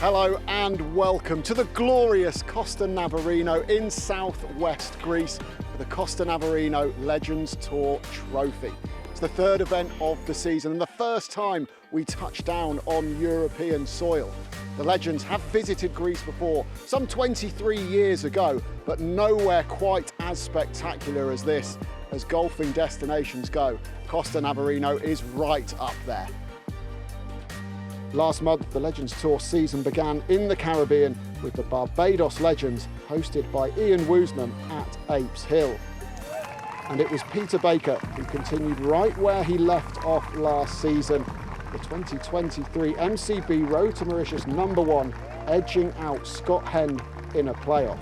Hello and welcome to the glorious Costa Navarino in southwest Greece for the Costa Navarino Legends Tour Trophy. It's the third event of the season and the first time we touch down on European soil. The Legends have visited Greece before, some 23 years ago, but nowhere quite as spectacular as this. As golfing destinations go, Costa Navarino is right up there. Last month, the Legends Tour season began in the Caribbean with the Barbados Legends, hosted by Ian Woosnam at Apes Hill. And it was Peter Baker who continued right where he left off last season. The 2023 MCB Road to Mauritius #1, edging out Scott Hend in a playoff.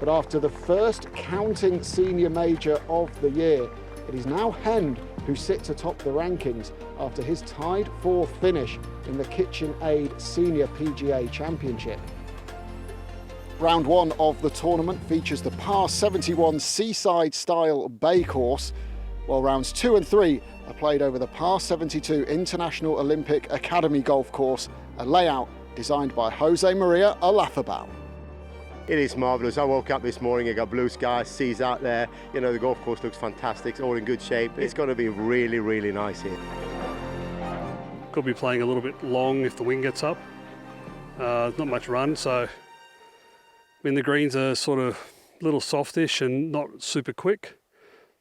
But after the first counting senior major of the year, it is now Hend who sits atop the rankings after his tied fourth finish in the KitchenAid Senior PGA Championship. Round one of the tournament features the par 71 seaside style bay course, while rounds 2 and 3 are played over the par 72 International Olympic Academy golf course, a layout designed by Jose Maria Olazabal. It is marvellous. I woke up this morning, I got blue skies, seas out there. You know, the golf course looks fantastic, it's all in good shape. It's going to be really, really nice here. Could be playing a little bit long if the wind gets up. Not much run, so I mean the greens are sort of a little softish and not super quick,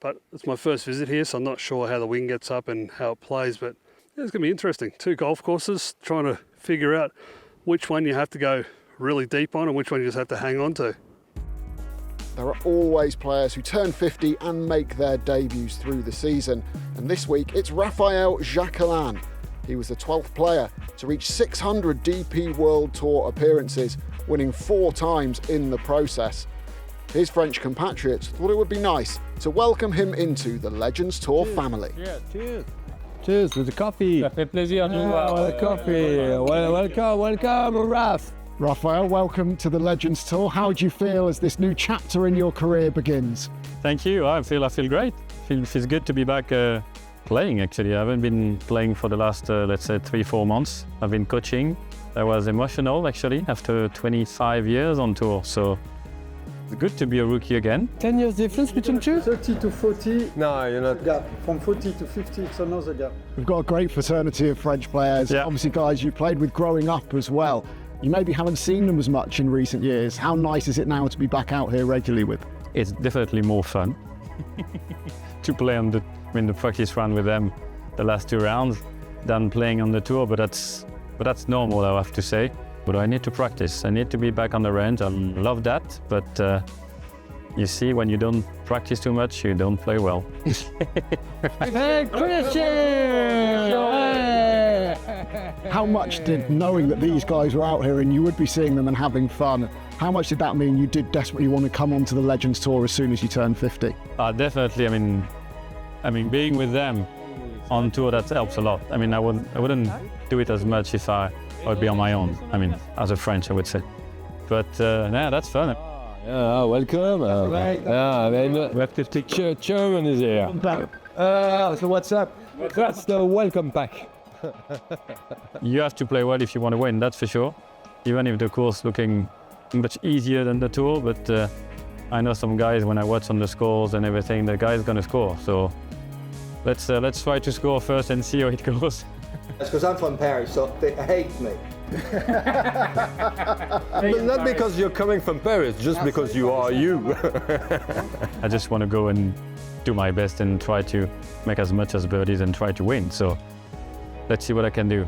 but it's my first visit here, so I'm not sure how the wind gets up and how it plays, but yeah, it's going to be interesting. Two golf courses, trying to figure out which one you have to go really deep on and which one you just have to hang on to. There are always players who turn 50 and make their debuts through the season, and this week it's Raphael Jacquelin. He was the 12th player to reach 600 DP World Tour appearances, winning 4 times in the process. His French compatriots thought it would be nice to welcome him into the Legends Tour family. Yeah, cheers. Cheers with the coffee. Ça fait plaisir de vous voir. With the coffee. Welcome, Raph. Raphael, welcome to the Legends Tour. How do you feel as this new chapter in your career begins? Thank you. I feel great. Feels good to be back playing. Actually, I haven't been playing for the last let's say 3-4 months. I've been coaching. That was emotional actually after 25 years on tour. So it's good to be a rookie again. 10 years difference between you? 30 to 40. No, you're not. Gap. From 40 to 50, it's another gap. We've got a great fraternity of French players. Yeah. Obviously guys you've played with growing up as well. You maybe haven't seen them as much in recent years. How nice is it now to be back out here regularly with? It's definitely more fun to play on the practice run with them the last 2 rounds than playing on the tour. But that's normal, I have to say. But I need to practice. I need to be back on the range. I love that. But you see, when you don't practice too much, you don't play well. Hey, Christian! How much did knowing that these guys were out here and you would be seeing them and having fun, how much did that mean you did desperately want to come onto the Legends Tour as soon as you turned 50? Definitely. I mean, being with them on tour, that helps a lot. I mean, I wouldn't do it as much if I would be on my own. I mean, as a French, I would say. But yeah, that's fun. Yeah, welcome. We have to take German is here. So what's up? That's the welcome pack. You have to play well if you want to win, that's for sure. Even if the course looking much easier than the tour, but I know some guys, when I watch on the scores and everything, the guy's gonna score. So let's try to score first and see how it goes. That's because I'm from Paris, so they hate me. But not because you're coming from Paris, just because you are you. I just want to go and do my best and try to make as much as birdies and try to win. So let's see what I can do.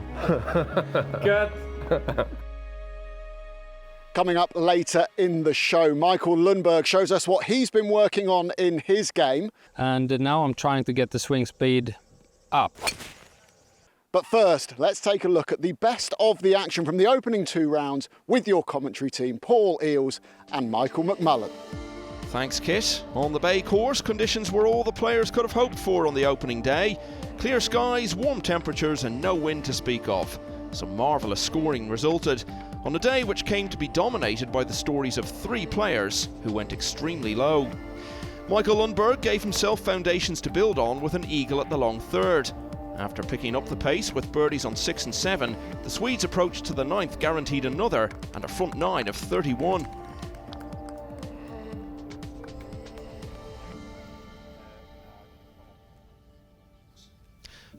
Good. Coming up later in the show, Michael Lundberg shows us what he's been working on in his game. And now I'm trying to get the swing speed up. But first, let's take a look at the best of the action from the opening 2 rounds with your commentary team, Paul Eales and Michael McMullen. Thanks, Kit. On the Bay course, conditions were all the players could have hoped for on the opening day. Clear skies, warm temperatures and no wind to speak of. Some marvellous scoring resulted on a day which came to be dominated by the stories of 3 players who went extremely low. Michael Lundberg gave himself foundations to build on with an eagle at the long third. After picking up the pace with birdies on 6 and 7, the Swedes approached to the 9th guaranteed another and a front 9 of 31.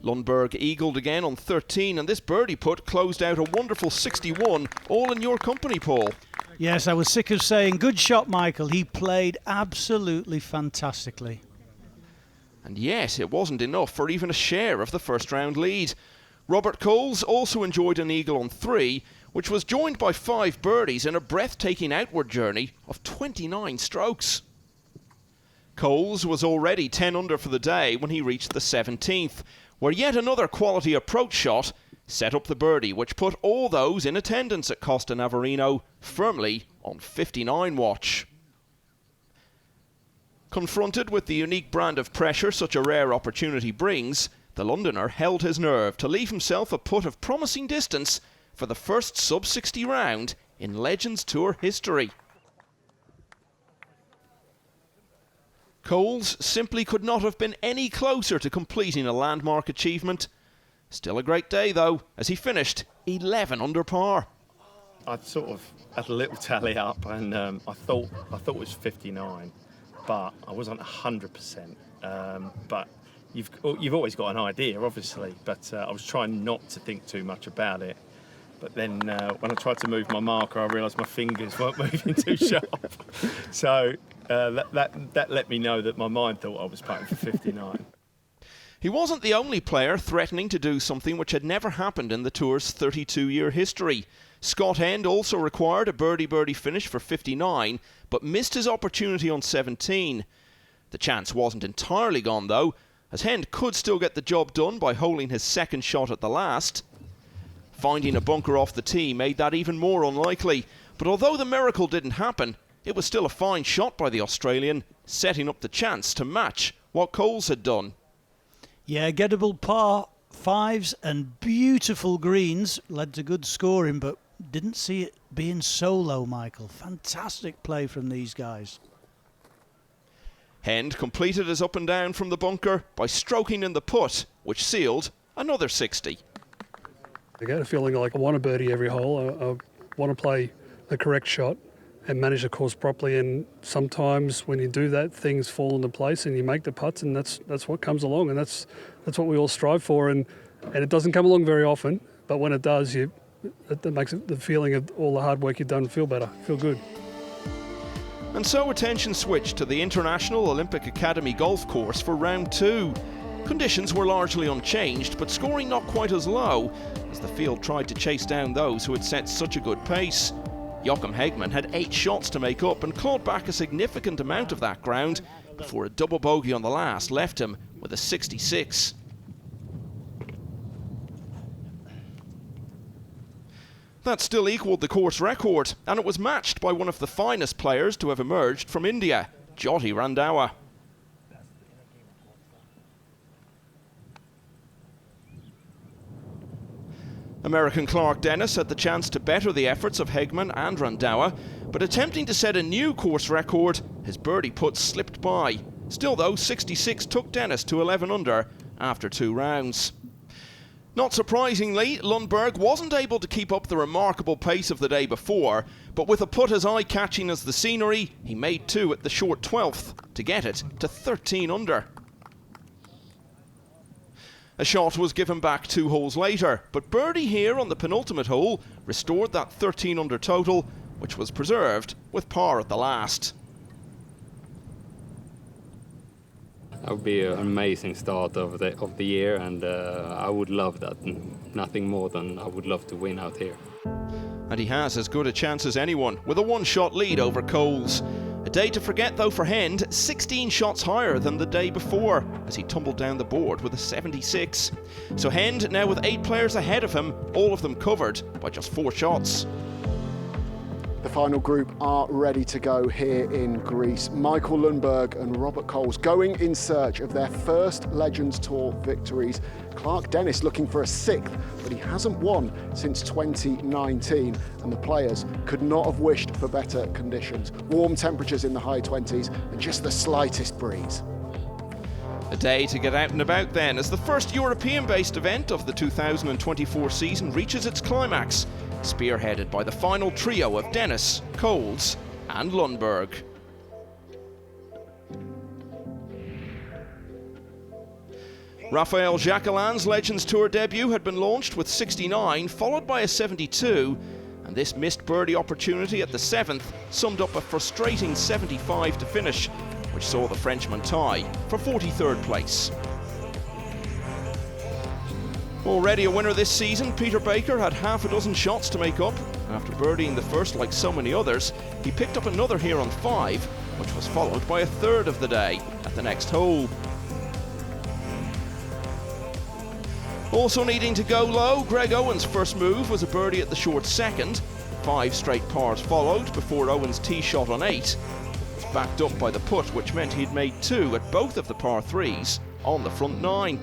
Lundberg eagled again on 13, and this birdie putt closed out a wonderful 61, all in your company, Paul. Yes, I was sick of saying, good shot, Michael. He played absolutely fantastically. And yet, it wasn't enough for even a share of the first round lead. Robert Coles also enjoyed an eagle on 3, which was joined by 5 birdies in a breathtaking outward journey of 29 strokes. Coles was already 10 under for the day when he reached the 17th, where yet another quality approach shot set up the birdie, which put all those in attendance at Costa Navarino firmly on 59 watch. Confronted with the unique brand of pressure such a rare opportunity brings, the Londoner held his nerve to leave himself a putt of promising distance for the first sub-60 round in Legends Tour history. Coles simply could not have been any closer to completing a landmark achievement. Still a great day though, as he finished 11 under par. I sort of had a little tally up, and I thought it was 59, but I wasn't 100%. But you've always got an idea, obviously. But I was trying not to think too much about it. But then when I tried to move my marker, I realised my fingers weren't moving too sharp. So that let me know that my mind thought I was putting for 59. He wasn't the only player threatening to do something which had never happened in the Tour's 32-year history. Scott End also required a birdie-birdie finish for 59, but missed his opportunity on 17. The chance wasn't entirely gone though, as Hend could still get the job done by holing his second shot at the last. Finding a bunker off the tee made that even more unlikely, but although the miracle didn't happen, it was still a fine shot by the Australian, setting up the chance to match what Coles had done. Yeah, gettable par 5s and beautiful greens led to good scoring, but didn't see it being so low, Michael. Fantastic play from these guys. Hend completed his up and down from the bunker by stroking in the putt, which sealed another 60. I get a feeling like I want to birdie every hole. I want to play the correct shot and manage the course properly, and sometimes when you do that, things fall into place and you make the putts, and that's what comes along, and that's what we all strive for, and it doesn't come along very often, but when it does, that makes the feeling of all the hard work you've done feel better, feel good. And so attention switched to the International Olympic Academy golf course for round 2. Conditions were largely unchanged, but scoring not quite as low, as the field tried to chase down those who had set such a good pace. Joachim Hegman had 8 shots to make up and clawed back a significant amount of that ground before a double bogey on the last left him with a 66. That still equalled the course record, and it was matched by one of the finest players to have emerged from India, Jyoti Randhawa. American Clark Dennis had the chance to better the efforts of Hegman and Randhawa, but attempting to set a new course record, his birdie putt slipped by. Still though, 66 took Dennis to 11 under after 2 rounds. Not surprisingly, Lundberg wasn't able to keep up the remarkable pace of the day before, but with a putt as eye-catching as the scenery, he made 2 at the short 12th to get it to 13 under. A shot was given back 2 holes later, but birdie here on the penultimate hole restored that 13 under total, which was preserved with par at the last. That would be an amazing start of the year, and I would love that. Nothing more than I would love to win out here. And he has as good a chance as anyone, with a 1-shot lead over Coles. A day to forget though for Hend, 16 shots higher than the day before, as he tumbled down the board with a 76. So Hend now with 8 players ahead of him, all of them covered by just 4 shots. The final group are ready to go here in Greece. Michael Lundberg and Robert Coles going in search of their first Legends Tour victories. Clark Dennis looking for a 6th, but he hasn't won since 2019, and the players could not have wished for better conditions. Warm temperatures in the high 20s and just the slightest breeze. A day to get out and about then, as the first European-based event of the 2024 season reaches its climax, spearheaded by the final trio of Dennis, Coles and Lundberg. Raphael Jacquelin's Legends Tour debut had been launched with 69, followed by a 72, and this missed birdie opportunity at the 7th summed up a frustrating 75 to finish, which saw the Frenchman tie for 43rd place. Already a winner this season, Peter Baker had half a dozen shots to make up, and after birdieing the first like so many others, he picked up another here on 5, which was followed by a third of the day at the next hole. Also needing to go low, Greg Owen's first move was a birdie at the short second. 5 straight pars followed before Owen's tee shot on 8 was backed up by the putt, which meant he'd made 2 at both of the par 3s on the front 9.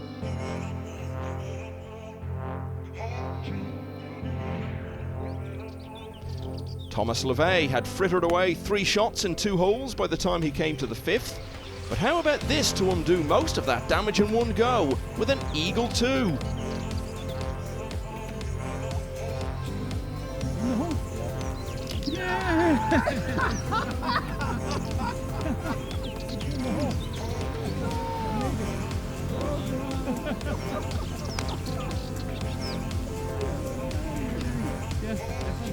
Thomas LeVay had frittered away 3 shots in 2 holes by the time he came to the 5th. But how about this to undo most of that damage in one go with an eagle 2?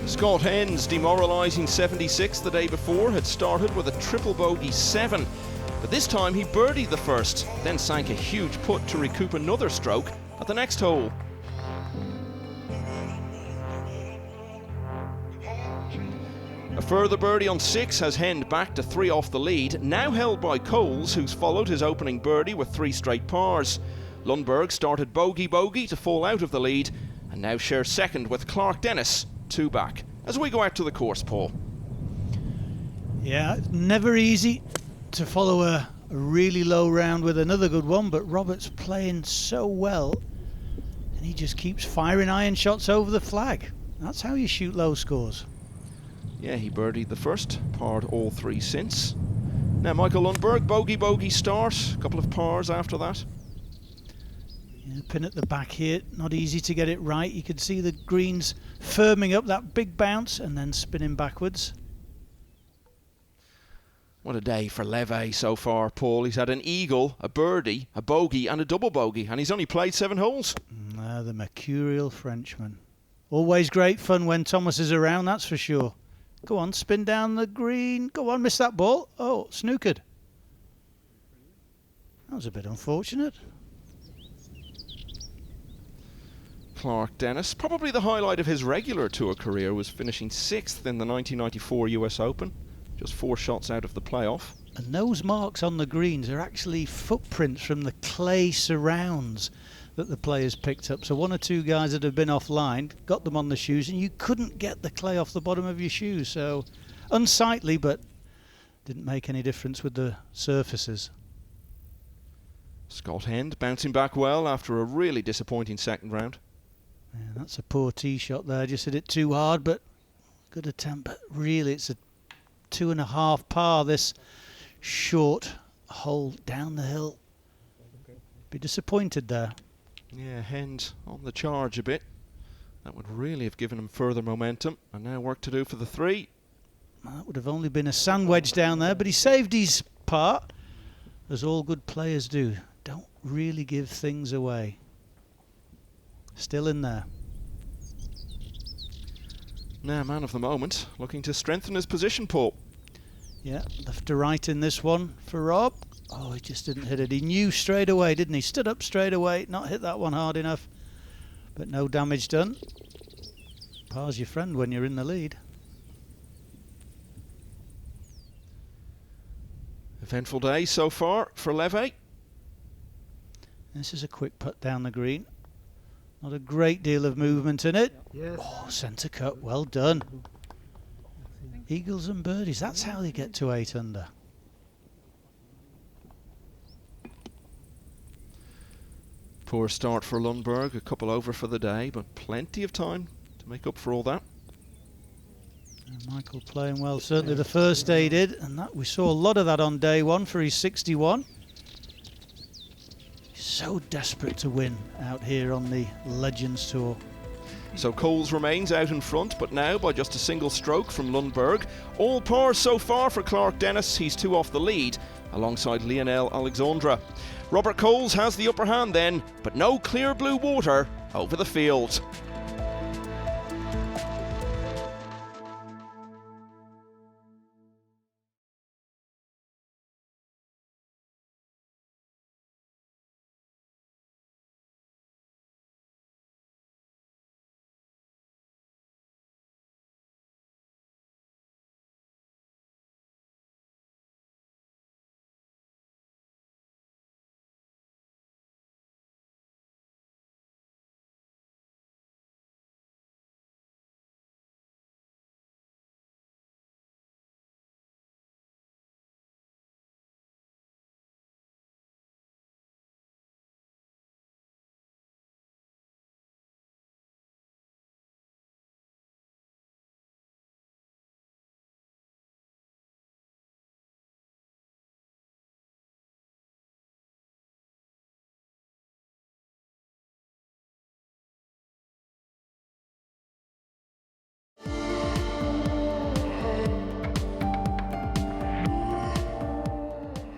Scott Henn's demoralising 76 the day before had started with a triple bogey 7, but this time he birdied the first, then sank a huge putt to recoup another stroke at the next hole. A further birdie on 6 has Henn back to 3 off the lead, now held by Coles, who's followed his opening birdie with 3 straight pars. Lundberg started bogey to fall out of the lead, and now shares second with Clark Dennis, 2 back. As we go out to the course, Paul. Yeah, never easy to follow a really low round with another good one, but Robert's playing so well, and he just keeps firing iron shots over the flag. That's how you shoot low scores. Yeah, he birdied the first, parred all 3 since. Now Michael Lundberg, bogey start, a couple of pars after that. Yeah, pin at the back here, not easy to get it right. You can see the greens firming up, that big bounce and then spinning backwards. What a day for Leve so far, Paul. He's had an eagle, a birdie, a bogey and a double bogey, and he's only played 7 holes. The mercurial Frenchman. Always great fun when Thomas is around, that's for sure. Go on, spin down the green. Go on, miss that ball. Oh, snookered. That was a bit unfortunate. Clark Dennis, probably the highlight of his regular tour career, was finishing 6th in the 1994 US Open, just 4 shots out of the playoff. And those marks on the greens are actually footprints from the clay surrounds that the players picked up. So 1 or 2 guys that have been offline got them on the shoes, and you couldn't get the clay off the bottom of your shoes. So unsightly, but didn't make any difference with the surfaces. Scott Hend bouncing back well after a really disappointing second round. Yeah, that's a poor tee shot there, just hit it too hard, but good attempt. But really, it's a 2.5 par, this short hole down the hill. Be disappointed there. Yeah, Hend on the charge a bit. That would really have given him further momentum, and now work to do for the 3. Well, that would have only been a sand wedge down there, but he saved his part, as all good players do. Don't really give things away. Still in there. Now, man of the moment, looking to strengthen his position, Paul. Yeah, left to right in this one for Rob. Oh, he just didn't hit it. He knew straight away, didn't he? Stood up straight away, not hit that one hard enough. But no damage done. Par's your friend when you're in the lead. Eventful day so far for Leve. This is a quick putt down the green. Not a great deal of movement in it. Yes. Oh, centre cut, well done. Eagles and birdies, that's how they get to 8 under. Poor start for Lundberg, a couple over for the day, but plenty of time to make up for all that. And Michael playing well, certainly the first day he did, and that we saw a lot of that on day 1 for his 61. so desperate to win out here on the Legends Tour. So Coles remains out in front, but now by just a single stroke from Lundberg. All pars so far for Clark Dennis. He's 2 off the lead, alongside Lionel Alexandra. Robert Coles has the upper hand then, but no clear blue water over the field.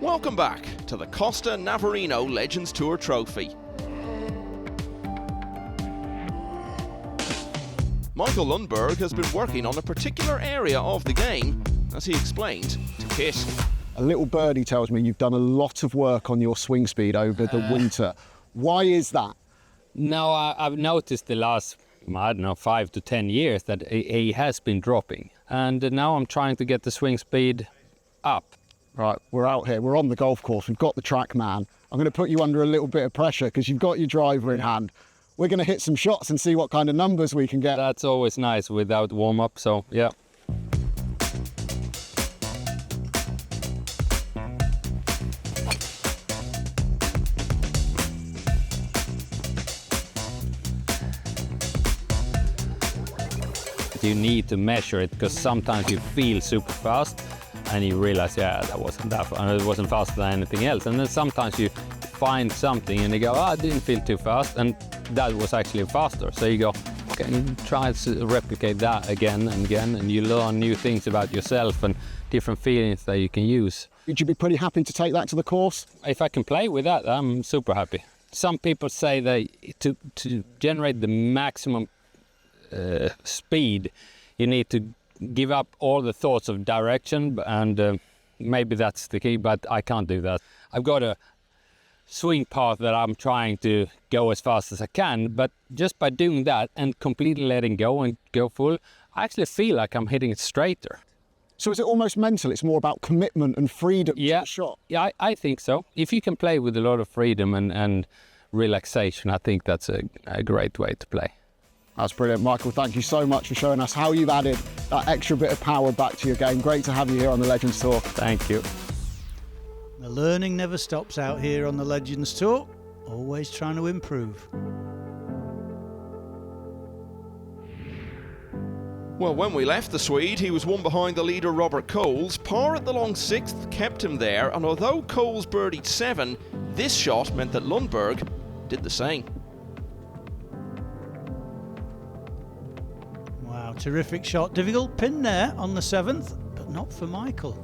Welcome back to the Costa Navarino Legends Tour Trophy. Michael Lundberg has been working on a particular area of the game, as he explained to Kit. A little birdie tells me you've done a lot of work on your swing speed over the winter. Why is that? No, I've noticed the last, I don't know, 5 to 10 years that he has been dropping. And now I'm trying to get the swing speed up. Right, we're out here, we're on the golf course, we've got the track man. I'm going to put you under a little bit of pressure because you've got your driver in hand. We're going to hit some shots and see what kind of numbers we can get. That's always nice without warm-up, so yeah. You need to measure it because sometimes you feel super fast and you realize, yeah, that wasn't that fast, and it wasn't faster than anything else. And then sometimes you find something and you go, I didn't feel too fast, and that was actually faster. So you go, okay, you try to replicate that again and again, and you learn new things about yourself and different feelings that you can use. Would you be pretty happy to take that to the course? If I can play with that, I'm super happy. Some people say that to generate the maximum speed, you need to give up all the thoughts of direction, and maybe that's the key, but I can't do that. I've got a swing path that I'm trying to go as fast as I can, but just by doing that and completely letting go and go full, I actually feel like I'm hitting it straighter. So is it almost mental? It's more about commitment and freedom to the shot? Yeah, I think so. If you can play with a lot of freedom and relaxation, I think that's a great way to play. That's brilliant, Michael. Thank you so much for showing us how you've added that extra bit of power back to your game. Great to have you here on the Legends Tour. Thank you. The learning never stops out here on the Legends Tour. Always trying to improve. Well, when we left the Swede, he was one behind the leader Robert Coles. Par at the long 6th kept him there, and although Coles birdied 7, this shot meant that Lundberg did the same. Wow, terrific shot. Difficult pin there on the 7th, but not for Michael.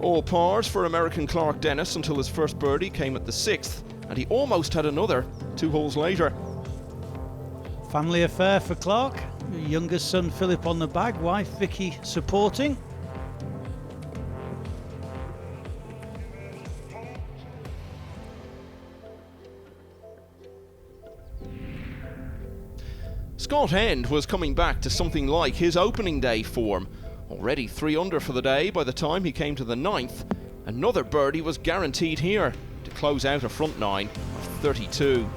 All pars for American Clark Dennis until his first birdie came at the 6th, and he almost had another 2 holes later. Family affair for Clark. Youngest son Philip on the bag, wife Vicky supporting. Scott End was coming back to something like his opening day form. Already 3 under for the day by the time he came to the 9th. Another birdie was guaranteed here to close out a front 9 of 32.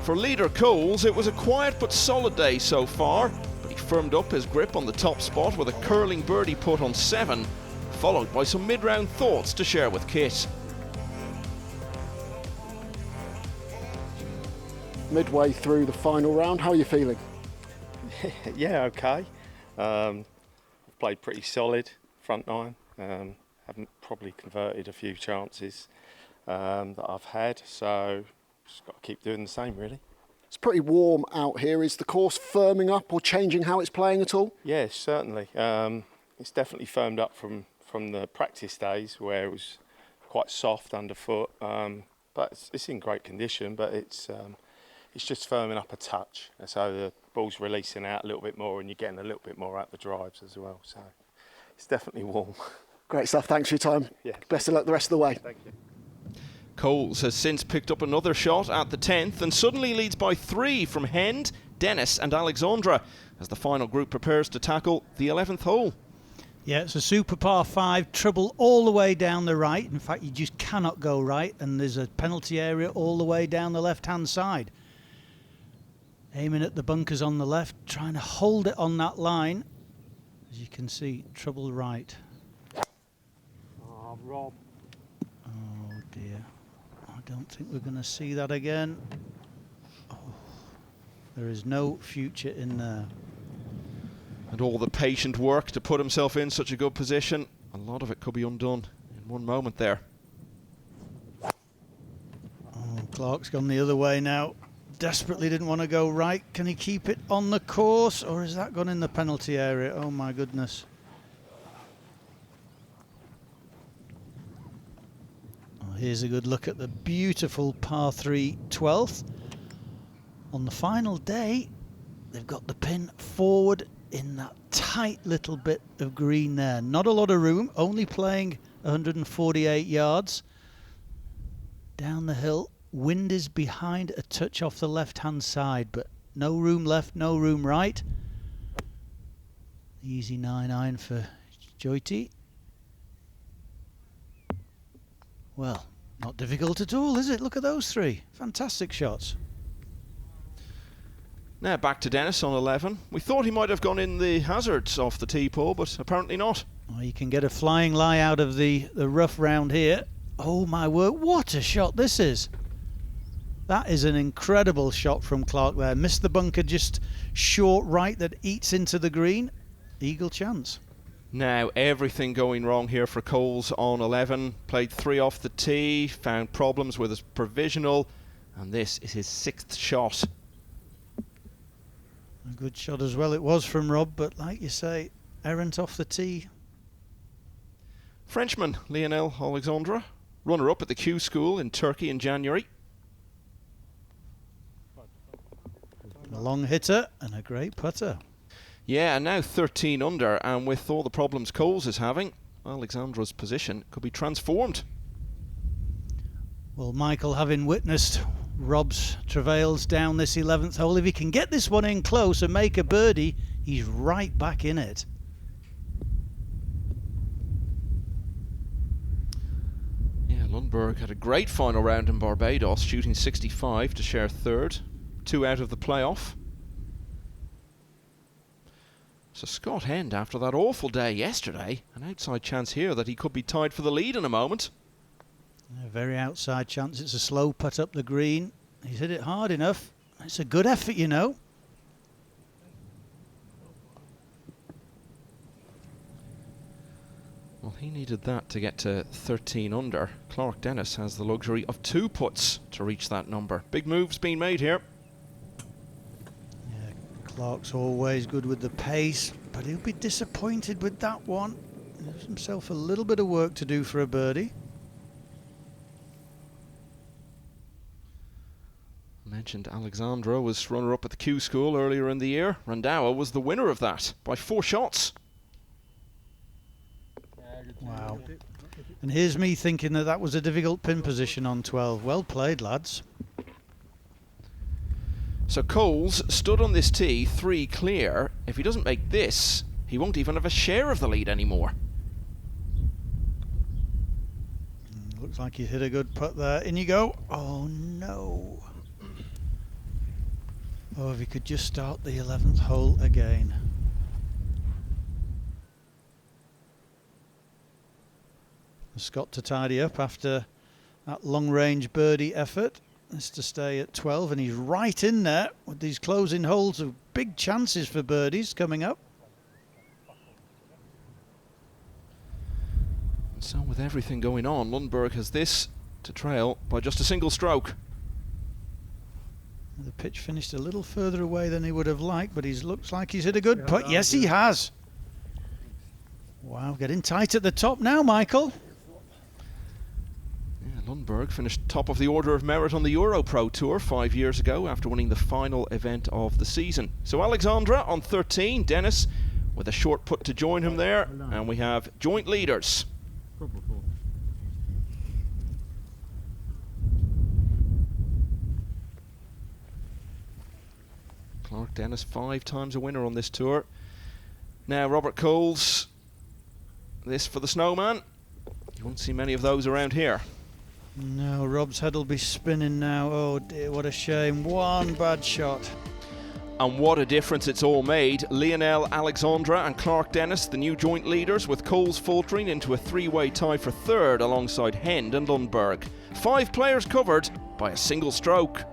For leader Coles, it was a quiet but solid day so far, but he firmed up his grip on the top spot with a curling birdie putt on 7, followed by some mid-round thoughts to share with Kit. Midway through the final round, how are you feeling? Yeah, okay. I've played pretty solid front nine. Haven't probably converted a few chances that I've had, so just got to keep doing the same, really. It's pretty warm out here. Is the course firming up or changing how it's playing at all? Yes, certainly. It's definitely firmed up from the practice days where it was quite soft underfoot, but it's in great condition, but it's just firming up a touch, and so the ball's releasing out a little bit more and you're getting a little bit more out the drives as well, so it's definitely warm. Great stuff, thanks for your time. Yeah. Best of luck the rest of the way. Thank you. Coles has since picked up another shot at the 10th and suddenly leads by 3 from Hend, Dennis and Alexandra as the final group prepares to tackle the 11th hole. Yeah, it's a super par 5, trouble all the way down the right. In fact, you just cannot go right, and there's a penalty area all the way down the left-hand side. Aiming at the bunkers on the left, trying to hold it on that line. As you can see, trouble right. Oh, Rob. Oh dear. I don't think we're going to see that again. Oh, there is no future in there. And all the patient work to put himself in such a good position, a lot of it could be undone in one moment there. Oh, Clark's gone the other way now. Desperately didn't want to go right. Can he keep it on the course, or has that gone in the penalty area? Oh my goodness. Oh, here's a good look at the beautiful par 3 12th. On the final day, they've got the pin forward in that tight little bit of green there. Not a lot of room, only playing 148 yards. Down the hill, wind is behind a touch off the left-hand side, but no room left, no room right. Easy 9-iron for Joyty. Well, not difficult at all, is it? Look at those 3. Fantastic shots. Now back to Dennis on 11. We thought he might have gone in the hazards off the tee, Paul, but apparently not. Oh, you can get a flying lie out of the rough round here. Oh my word, what a shot this is. That is an incredible shot from Clark there. Missed the bunker just short right that eats into the green. Eagle chance. Now everything going wrong here for Coles on 11. Played 3 off the tee, found problems with his provisional, and this is his 6th shot. A good shot as well it was from Rob, but like you say, errant off the tee. Frenchman Lionel Alexandre, runner-up at the Q School in Turkey in January. A long hitter and a great putter. Yeah, and now 13 under, and with all the problems Coles is having, Alexandra's position could be transformed. Well, Michael, having witnessed Rob's travails down this 11th hole, if he can get this one in close and make a birdie, he's right back in it. Yeah, Lundberg had a great final round in Barbados, shooting 65 to share 3rd, 2 out of the playoff. So Scott Hend, after that awful day yesterday, an outside chance here that he could be tied for the lead in a moment. A very outside chance. It's a slow putt up the green. He's hit it hard enough. It's a good effort, you know. Well, he needed that to get to 13 under. Clark Dennis has the luxury of 2 putts to reach that number. Big moves being made here. Yeah, Clark's always good with the pace, but he'll be disappointed with that one. He gives himself a little bit of work to do for a birdie. Mentioned Alexandra was runner-up at the Q School earlier in the year. Randawa was the winner of that by 4 shots. Wow. And here's me thinking that was a difficult pin position on 12. Well played, lads. So Coles stood on this tee 3 clear. If he doesn't make this, he won't even have a share of the lead anymore. Looks like he hit a good putt there. In you go. Oh no. Oh, if he could just start the 11th hole again. Scott to tidy up after that long-range birdie effort. is to stay at 12, and he's right in there with these closing holes of big chances for birdies coming up. And so with everything going on, Lundberg has this to trail by just a single stroke. The pitch finished a little further away than he would have liked, but he looks like he's hit a good putt. Yes, he has. Wow, getting tight at the top now, Michael. Lundberg finished top of the order of merit on the Euro Pro Tour 5 years ago after winning the final event of the season. So Alexandra on 13, Dennis with a short putt to join him there, and we have joint leaders. Clark Dennis 5 times a winner on this tour. Now Robert Coles, this for the Snowman. You won't see many of those around here. No, Rob's head will be spinning now. Oh dear, what a shame. One bad shot. And what a difference it's all made. Lionel Alexandra and Clark Dennis, the new joint leaders, with Coles faltering into a three-way tie for third alongside Hend and Lundberg. 5 players covered by a single stroke.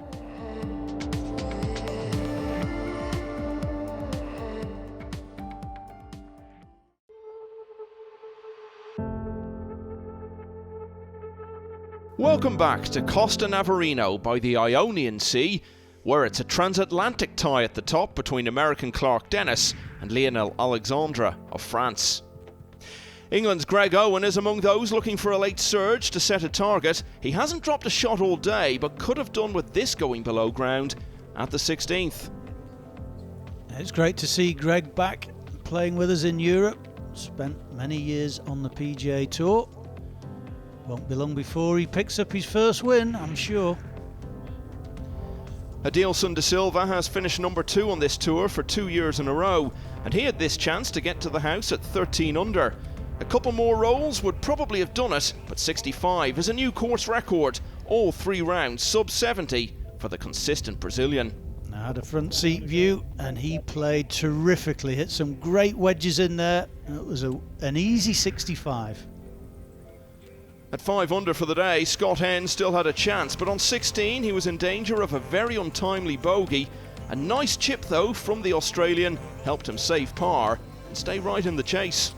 Welcome back to Costa Navarino by the Ionian Sea, where it's a transatlantic tie at the top between American Clark Dennis and Lionel Alexandra of France. England's Greg Owen is among those looking for a late surge to set a target. He hasn't dropped a shot all day, but could have done with this going below ground at the 16th. It's great to see Greg back playing with us in Europe. Spent many years on the PGA Tour. Won't be long before he picks up his first win, I'm sure. Adilson de Silva has finished number 2 on this tour for 2 years in a row, and he had this chance to get to the house at 13 under. A couple more rolls would probably have done it, but 65 is a new course record. All 3 rounds sub 70 for the consistent Brazilian. I had a front seat view and he played terrifically. Hit some great wedges in there. It was an easy 65. At 5 under for the day, Scott Hend still had a chance, but on 16 he was in danger of a very untimely bogey. A nice chip though from the Australian helped him save par and stay right in the chase.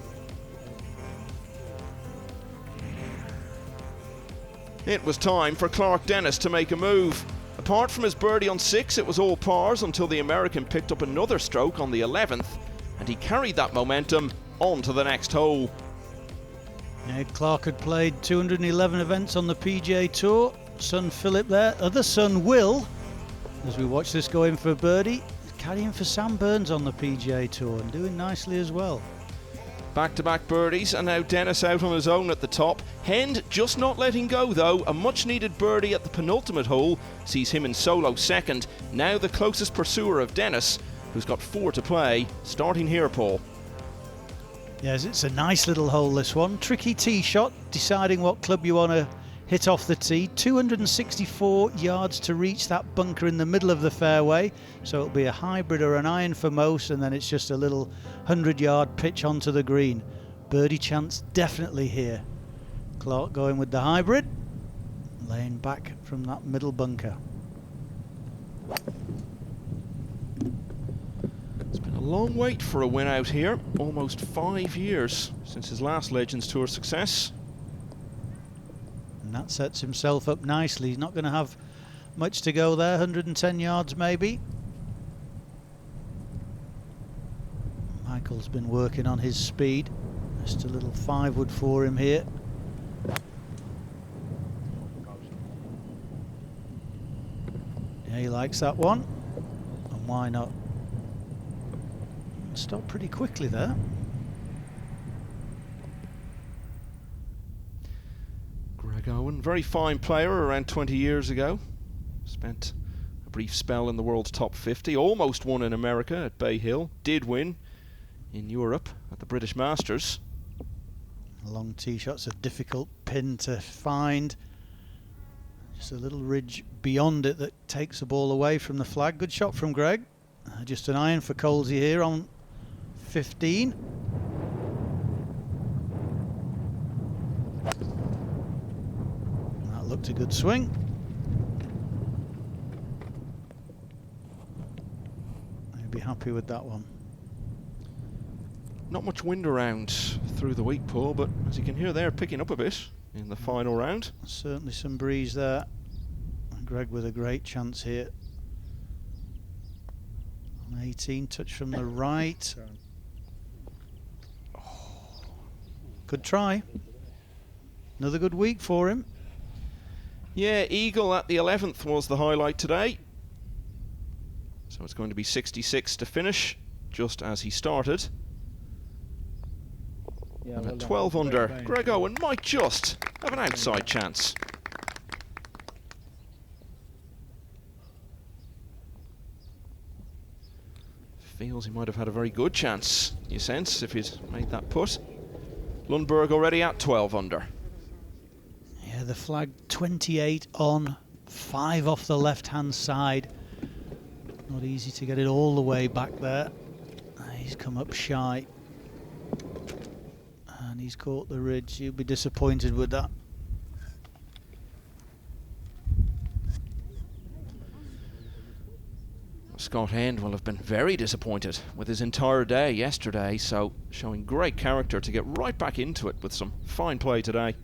It was time for Clark Dennis to make a move. Apart from his birdie on 6, it was all pars until the American picked up another stroke on the 11th, and he carried that momentum on to the next hole. Yeah, Clark had played 211 events on the PGA Tour. Son Philip there, other son Will, as we watch this go in for birdie, carrying for Sam Burns on the PGA Tour and doing nicely as well. Back-to-back birdies, and now Dennis out on his own at the top. Hend just not letting go though. A much-needed birdie at the penultimate hole sees him in solo second. Now the closest pursuer of Dennis, who's got 4 to play, starting here, Paul. Yes, it's a nice little hole, this one. Tricky tee shot, deciding what club you want to hit off the tee. 264 yards to reach that bunker in the middle of the fairway. So it'll be a hybrid or an iron for most, and then it's just a little 100-yard pitch onto the green. Birdie chance definitely here. Clark going with the hybrid, laying back from that middle bunker. It's been a long wait for a win out here. Almost 5 years since his last Legends Tour success. And that sets himself up nicely. He's not going to have much to go there. 110 yards maybe. Michael's been working on his speed. Just a little 5-wood for him here. Yeah, he likes that one. And why not? Stopped pretty quickly there. Greg Owen, very fine player around 20 years ago. Spent a brief spell in the world's top 50. Almost won in America at Bay Hill. Did win in Europe at the British Masters. Long tee shot's a difficult pin to find. Just a little ridge beyond it that takes the ball away from the flag. Good shot from Greg. Just an iron for Colesy here on 15. That looked a good swing. happy with that one. Not much wind around through the week, Paul, but as you can hear there, picking up a bit in the final round. Certainly some breeze there. And Greg with a great chance here. On 18, touch from the right. Oh, good try. Another good week for him. Yeah, eagle at the 11th was the highlight today. So it's going to be 66 to finish, just as he started. Yeah, and well at done. 12 under, Great. Greg Owen might just have an outside chance. Feels he might have had a very good chance, you sense, if he'd made that putt. Lundberg already at 12 under. Yeah, the flag 28 on, 5 off the left-hand side. Not easy to get it all the way back there. He's come up shy. And he's caught the ridge. He'll be disappointed with that. Scott Hend will have been very disappointed with his entire day yesterday, so showing great character to get right back into it with some fine play today.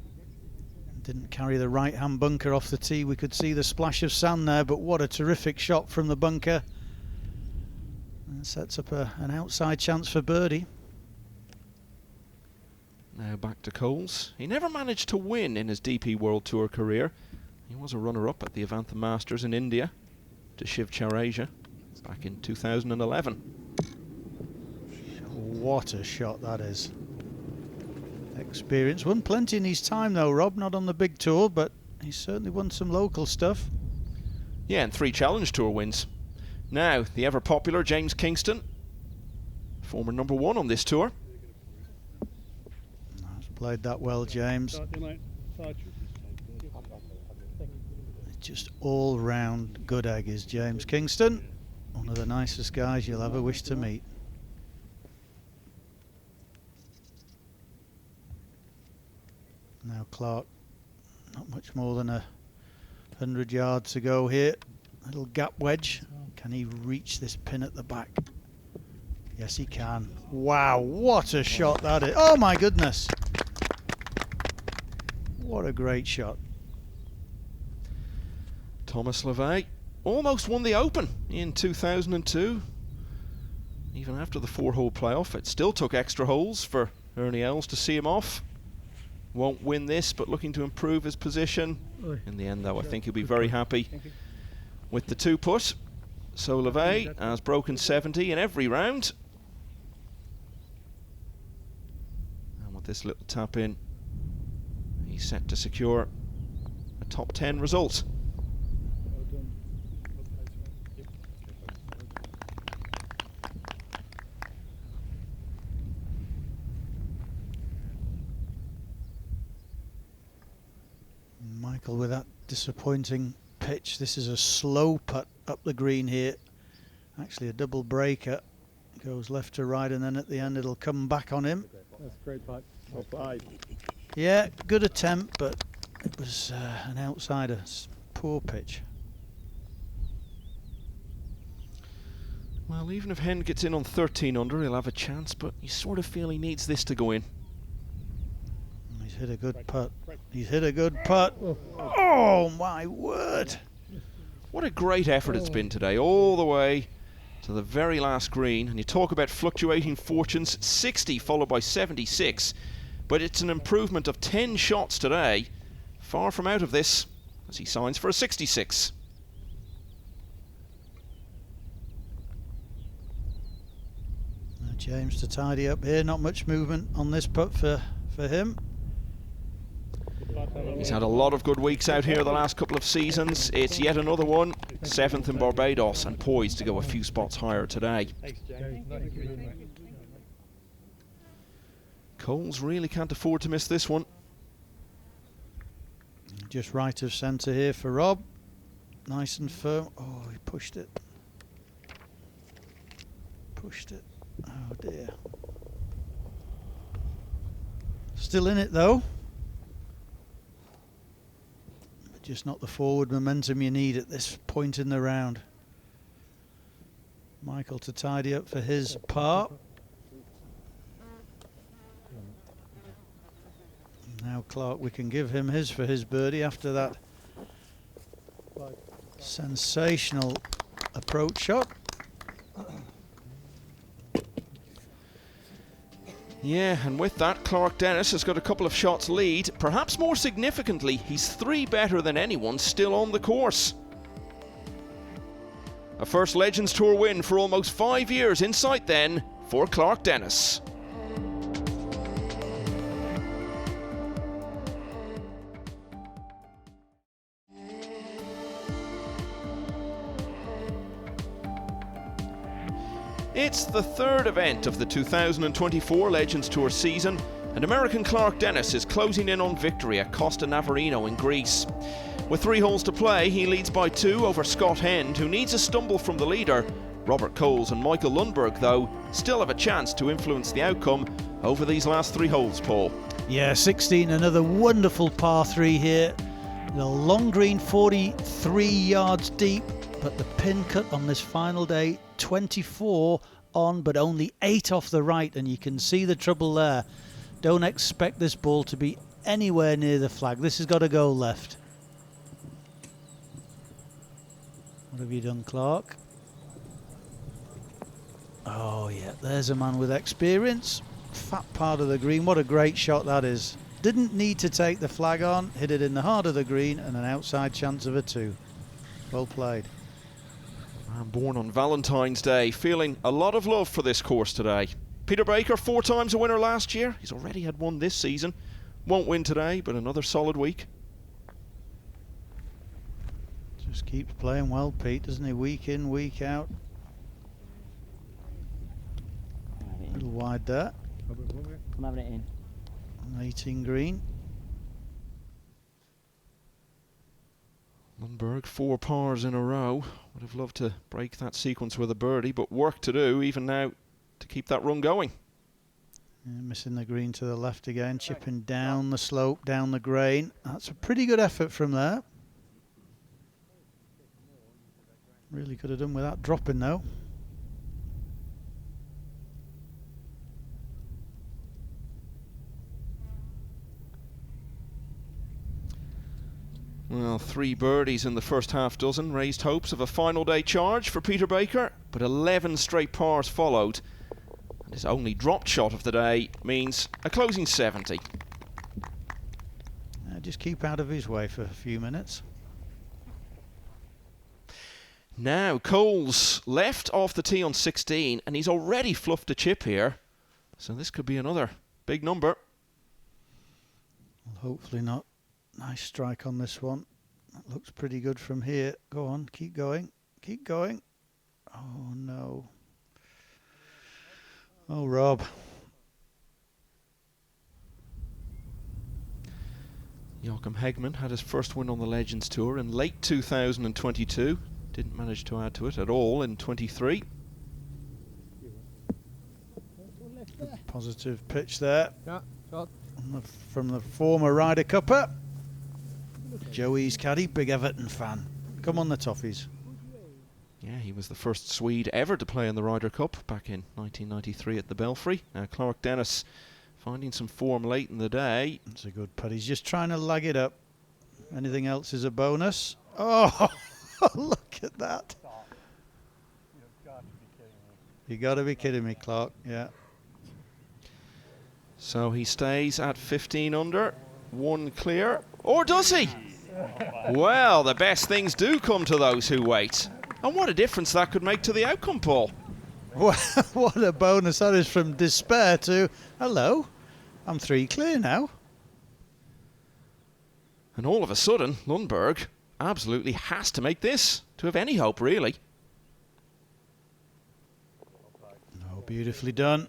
Didn't carry the right-hand bunker off the tee. We could see the splash of sand there, but what a terrific shot from the bunker. And sets up an outside chance for birdie. Now back to Coles. He never managed to win in his DP World Tour career. He was a runner-up at the Avantha Masters in India to Shiv Charasia back in 2011. What a shot that is. Experience. Won plenty in his time though, Rob. Not on the big tour, but he's certainly won some local stuff. Yeah, and 3 Challenge Tour wins. Now, the ever-popular James Kingston, former #1 on this tour. Played that well, James. Just all-round good egg is James Kingston. One of the nicest guys you'll ever wish to meet. Now Clark, not much more than 100 yards to go here. Little gap wedge. Can he reach this pin at the back? Yes, he can. Wow, what a shot that is. Oh my goodness. What a great shot. Thomas LeVay almost won the Open in 2002. Even after the 4-hole playoff, it still took extra holes for Ernie Els to see him off. Won't win this, but looking to improve his position. In the end, though, I think he'll be very happy with the 2-putt. So LeVay has broken 70 in every round. And with this little tap in, he's set to secure a top 10 result. Michael with that disappointing pitch. This is a slow putt up the green here. Actually a double breaker. Goes left to right and then at the end it'll come back on him. That's a great putt. Top 5. Yeah, good attempt, but it was an outsider. Poor pitch. Well, even if Hend gets in on 13 under, he'll have a chance, but you sort of feel he needs this to go in. He's hit a good putt. He's hit a good putt. Oh my word. What a great effort it's been today, all the way to the very last green. And you talk about fluctuating fortunes, 60 followed by 76. But it's an improvement of 10 shots today. Far from out of this, as he signs for a 66. James to tidy up here. Not much movement on this putt for him. He's had a lot of good weeks out here the last couple of seasons. It's yet another one, 7th in Barbados, and poised to go a few spots higher today. Coles really can't afford to miss this one. Just right of centre here for Rob. Nice and firm. Oh, he pushed it. Pushed it. Oh dear. Still in it though. But just not the forward momentum you need at this point in the round. Michael to tidy up for his par. Now Clark, we can give him his for his birdie after that sensational approach shot. Yeah, and with that, Clark Dennis has got a couple of shots lead. Perhaps more significantly, he's 3 better than anyone still on the course. A first Legends Tour win for almost 5 years in sight then for Clark Dennis. It's the 3rd event of the 2024 Legends Tour season, and American Clark Dennis is closing in on victory at Costa Navarino in Greece. With 3 holes to play, he leads by 2 over Scott Hend, who needs a stumble from the leader. Robert Coles and Michael Lundberg, though, still have a chance to influence the outcome over these last 3 holes, Paul. Yeah, 16, another wonderful par 3 here. The long green, 43 yards deep, but the pin cut on this final day, 24 on, but only 8 off the right, and you can see the trouble there. Don't expect this ball to be anywhere near the flag. This has got to go left. What have you done, Clark? Oh yeah, there's a man with experience. Fat part of the green. What a great shot that is. Didn't need to take the flag on, hit it in the heart of the green, and an outside chance of a 2. Well played. Man born on Valentine's Day, feeling a lot of love for this course today. Peter Baker, 4 times a winner last year. He's already had 1 this season. Won't win today, but another solid week. Just keeps playing well, Pete, doesn't he? Week in, week out. A little wide there. I'm having it in. 18 green. Lundberg, 4 pars in a row. Would have loved to break that sequence with a birdie, but work to do even now to keep that run going. Yeah, missing the green to the left again, chipping down the slope, down the grain. That's a pretty good effort from there. Really could have done without dropping though. Well, 3 birdies in the first half dozen raised hopes of a final day charge for Peter Baker, but 11 straight pars followed. And his only dropped shot of the day means a closing 70. Just keep out of his way for a few minutes. Now, Coles left off the tee on 16, and he's already fluffed a chip here. So this could be another big number. Well, hopefully not. Nice strike on this one. That looks pretty good from here. Go on, keep going. Keep going. Oh, no. Oh, Rob. Joachim Hegman had his first win on the Legends Tour in late 2022. Didn't manage to add to it at all in 23. Positive pitch there. Yeah, shot. From the former Ryder Cupper. Joey's caddy, big Everton fan. Come on the Toffees. Yeah, he was the first Swede ever to play in the Ryder Cup back in 1993 at the Belfry. Now Clark Dennis finding some form late in the day. It's a good putt. He's just trying to lag it up. Anything else is a bonus. Oh, look at that. You got to be kidding me, Clark. Yeah. So he stays at 15 under, 1 clear. Or does he? Well, the best things do come to those who wait. And what a difference that could make to the outcome, Paul. What a bonus that is, from despair to, hello, I'm 3 clear now. And all of a sudden, Lundberg absolutely has to make this to have any hope, really. Oh, beautifully done.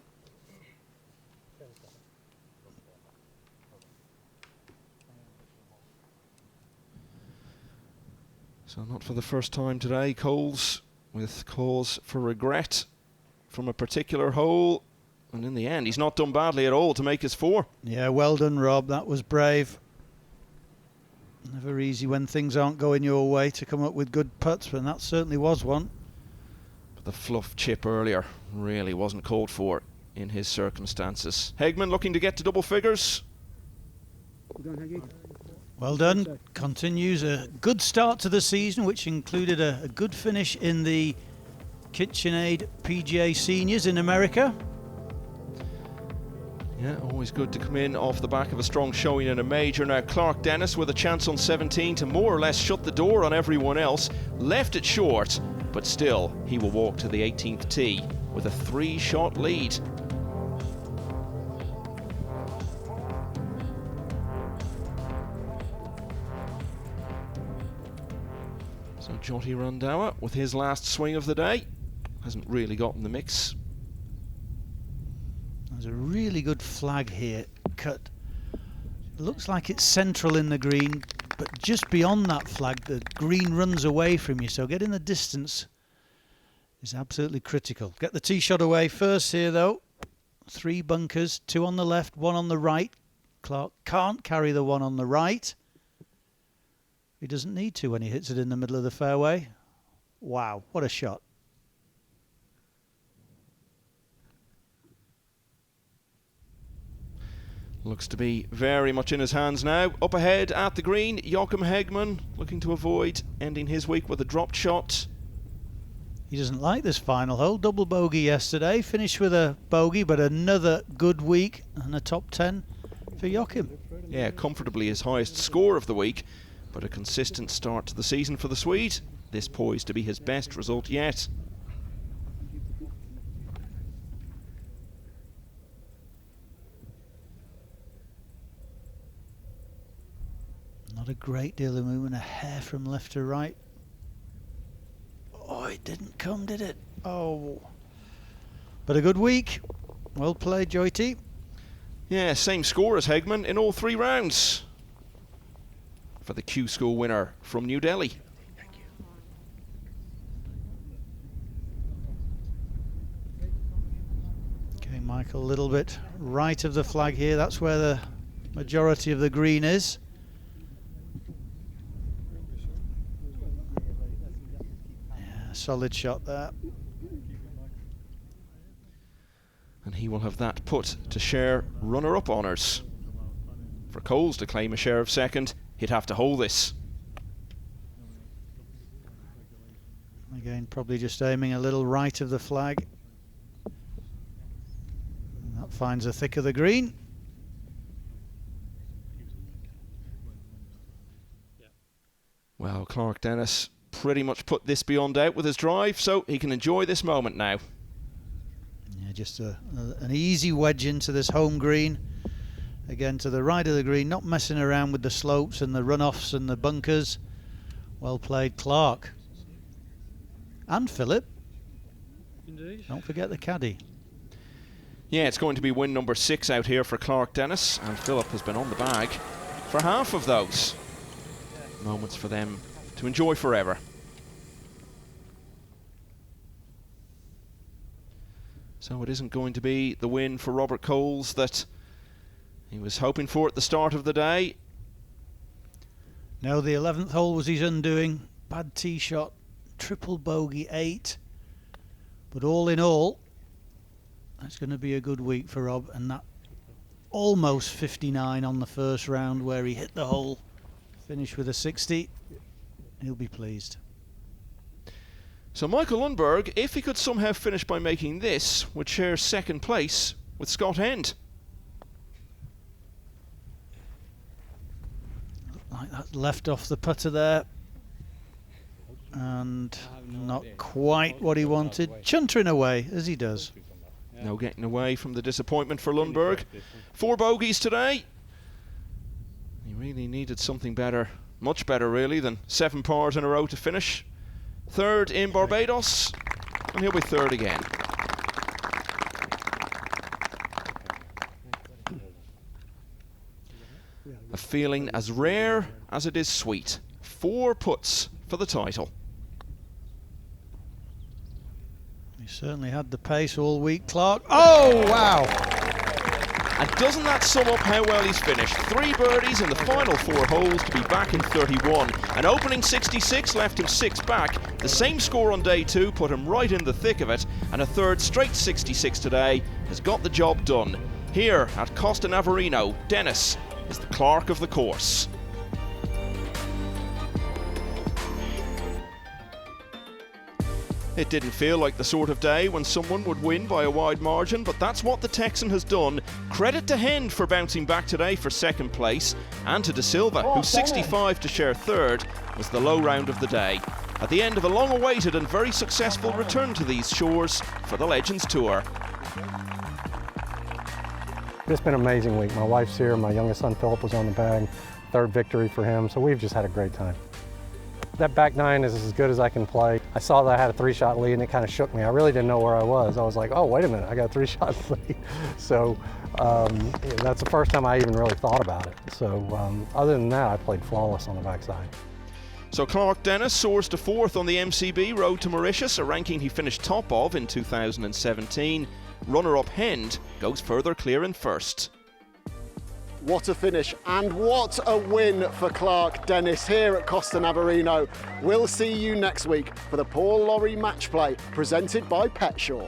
So not for the first time today, Coles with cause for regret from a particular hole. And in the end, he's not done badly at all to make his 4. Yeah, well done, Rob. That was brave. Never easy when things aren't going your way to come up with good putts, but that certainly was one. But The fluff chip earlier really wasn't called for in his circumstances. Hegman looking to get to double figures. Well done. Continues a good start to the season, which included a good finish in the KitchenAid PGA Seniors in America. Yeah, always good to come in off the back of a strong showing in a major. Now Clark Dennis with a chance on 17 to more or less shut the door on everyone else. Left it short, but still he will walk to the 18th tee with a 3-shot lead. So Jotty Randhawa with his last swing of the day. Hasn't really gotten the mix. There's a really good flag here, cut. Looks like it's central in the green, but just beyond that flag, the green runs away from you, so getting the distance is absolutely critical. Get the tee shot away first here, though. 3 bunkers, 2 on the left, 1 on the right. Clark can't carry the 1 on the right. He doesn't need to when he hits it in the middle of the fairway. Wow, what a shot. Looks to be very much in his hands now. Up ahead at the green, Joachim Hegman looking to avoid ending his week with a dropped shot. He doesn't like this final hole. Double bogey yesterday, finished with a bogey, but another good week and a top 10 for Joachim. Yeah, comfortably his highest score of the week, but a consistent start to the season for the Swede. This poised to be his best result yet. Not a great deal of movement, a hair from left to right. Oh, it didn't come, did it? Oh. But a good week. Well played, Joity. Yeah, same score as Hegman in all 3 rounds. For the Q School winner from New Delhi. Okay, Michael, a little bit right of the flag here. That's where the majority of the green is. Solid shot there. And he will have that put to share runner-up honours. For Coles to claim a share of second, he'd have to hold this. Again, probably just aiming a little right of the flag. And that finds the thick of the green. Well, Clark Dennis pretty much put this beyond out with his drive, so he can enjoy this moment now. Yeah, just an easy wedge into this home green. Again, to the right of the green, not messing around with the slopes and the runoffs and the bunkers. Well played, Clark. And Philip. Indeed. Don't forget the caddy. Yeah, it's going to be win number 6 out here for Clark Dennis, and Philip has been on the bag for half of those. Moments for them to enjoy forever. So it isn't going to be the win for Robert Coles that he was hoping for at the start of the day. No, the 11th hole was his undoing. Bad tee shot, triple bogey 8. But all in all, that's going to be a good week for Rob, and that almost 59 on the first round where he hit the hole, finished with a 60. He'll be pleased. So Michael Lundberg, if he could somehow finish by making this, would share second place with Scott End. Like that left off the putter there. And not quite what he wanted. Chuntering away, as he does. No getting away from the disappointment for Lundberg. 4 bogeys today. He really needed something better. Much better, really, than 7 pars in a row to finish. 3rd in Barbados, and he'll be 3rd again. A feeling as rare as it is sweet. 4 putts for the title. He certainly had the pace all week, Clark. Oh, wow! And doesn't that sum up how well he's finished? 3 birdies in the final 4 holes to be back in 31. An opening 66 left him 6 back. The same score on day 2 put him right in the thick of it, and a third straight 66 today has got the job done. Here at Costa Navarino, Dennis is the clerk of the course. It didn't feel like the sort of day when someone would win by a wide margin, but that's what the Texan has done. Credit to Hend for bouncing back today for 2nd place, and to De Silva, who's 65 to share 3rd, was the low round of the day. At the end of a long-awaited and very successful return to these shores for the Legends Tour. It's been an amazing week. My wife's here, my youngest son Philip was on the bag, 3rd victory for him, so we've just had a great time. That back 9 is as good as I can play. I saw that I had a 3-shot lead and it kind of shook me. I really didn't know where I was. I was like, oh, wait a minute, I got a 3-shot lead. So that's the first time I even really thought about it. So other than that, I played flawless on the backside. So Clark Dennis soars to 4th on the MCB Road to Mauritius, a ranking he finished top of in 2017. Runner-up Hend goes further clear in 1st. What a finish and what a win for Clark Dennis here at Costa Navarino. We'll see you next week for the Paul Lawrie Match Play presented by Petshaw.